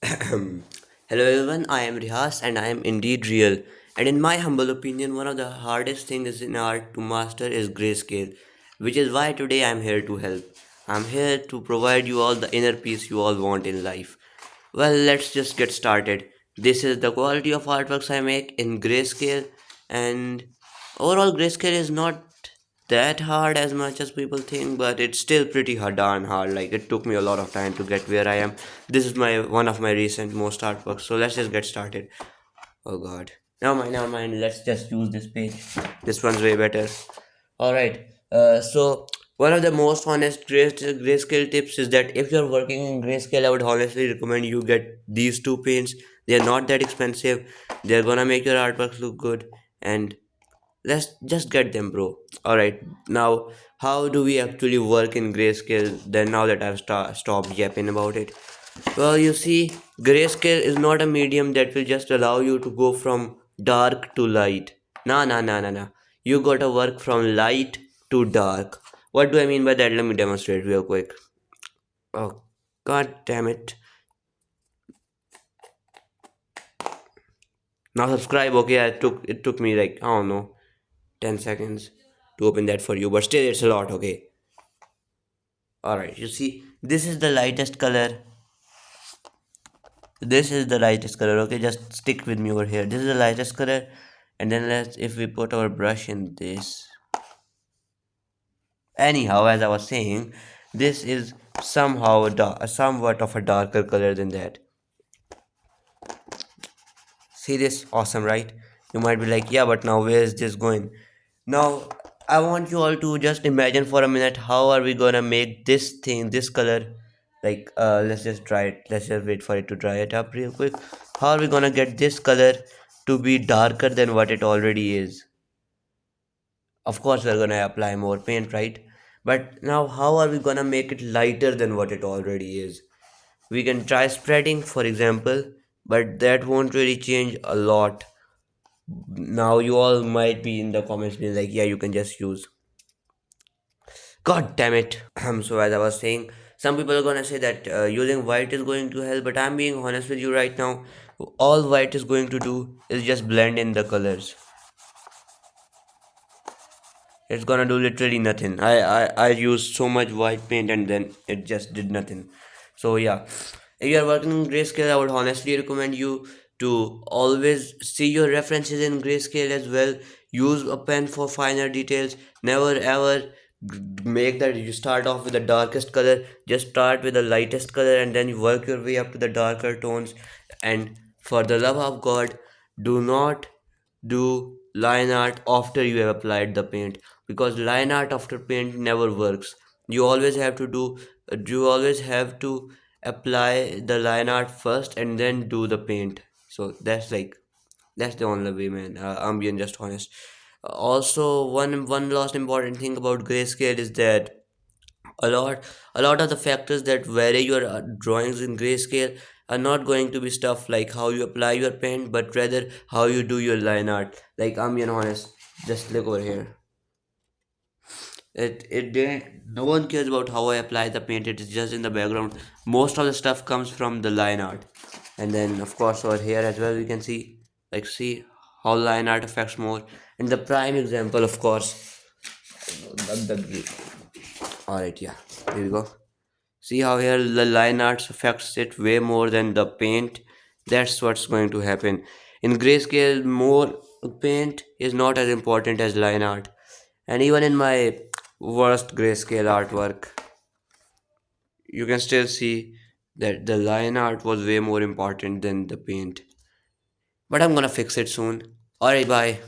Hello everyone, I am Rihas and I am indeed real. And in my humble opinion, one of the hardest things in art to master is grayscale, which is why today I am here to help. I'm here to provide you all the inner peace you all want in life. Well, let's just get started. This is the quality of artworks I make in grayscale, and overall, grayscale is not that hard as much as people think, but it's still pretty hard, darn hard. Like it took me a lot of time to get where I am. This is my one of my recent most artworks. So let's just get started. Oh God. Never mind. Let's just use this page. This one's way better. All right. So one of the most honest grayscale tips is that if you're working in grayscale, I would honestly recommend you get these two paints. They're not that expensive. They're gonna make your artworks look good, and let's just get them, bro. All right. Now, how do we actually work in grayscale? Then now that I've stopped yapping about it. Well, you see, grayscale is not a medium that will just allow you to go from dark to light. Nah, nah, nah, nah, nah. You gotta work from light to dark. What do I mean by that? Let me demonstrate real quick. Oh, god damn it. Now subscribe, okay? It took me like, I don't know, 10 seconds to open that for you, but still it's a lot, okay? Alright, you see, this is the lightest color. This is the lightest color, okay? Just stick with me over here. This is the lightest color, and then let's if we put our brush in this. Anyhow, as I was saying, this is somehow somewhat of a darker color than that. See this? Awesome, right? You might be like, yeah, but now where is this going? Now, I want you all to just imagine for a minute how are we gonna make this thing, this color, like, let's just dry it. Let's just wait for it to dry it up real quick. How are we gonna get this color to be darker than what it already is? Of course, we're gonna apply more paint, right? But now, how are we gonna make it lighter than what it already is? We can try spreading, for example, but that won't really change a lot. Now you all might be in the comments being like, yeah, you can just use. God damn it. So as I was saying, some people are gonna say that using white is going to help, but I'm being honest with you right now. All white is going to do is just blend in the colors. It's gonna do literally nothing. I used so much white paint and then it just did nothing. So yeah, if you are working in grayscale, I would honestly recommend you to always see your references in grayscale as well. Use a pen for finer details. Never ever make that you start off with the darkest color. Just start with the lightest color and then you work your way up to the darker tones. And for the love of God, do not do line art after you have applied the paint, because line art after paint never works. You always have to apply the line art first and then do the paint. So that's the only way, man. I'm being just honest. Also, one last important thing about grayscale is that a lot a lot of the factors that vary your drawings in grayscale are not going to be stuff like how you apply your paint, but rather how you do your line art. Like, I'm being honest, just look over here. It didn't No one cares about how I apply the paint. It is just in the background. Most of the stuff comes from the line art. And then of course over here as well we can see, like, see how line art affects more. And the prime example, of course, the all right, yeah, here we go. See how here the line arts affects it way more than the paint. That's what's going to happen. In grayscale, more paint is not as important as line art. And even in my worst grayscale artwork, you can still see that the line art was way more important than the paint. But I'm gonna fix it soon. Alright, bye.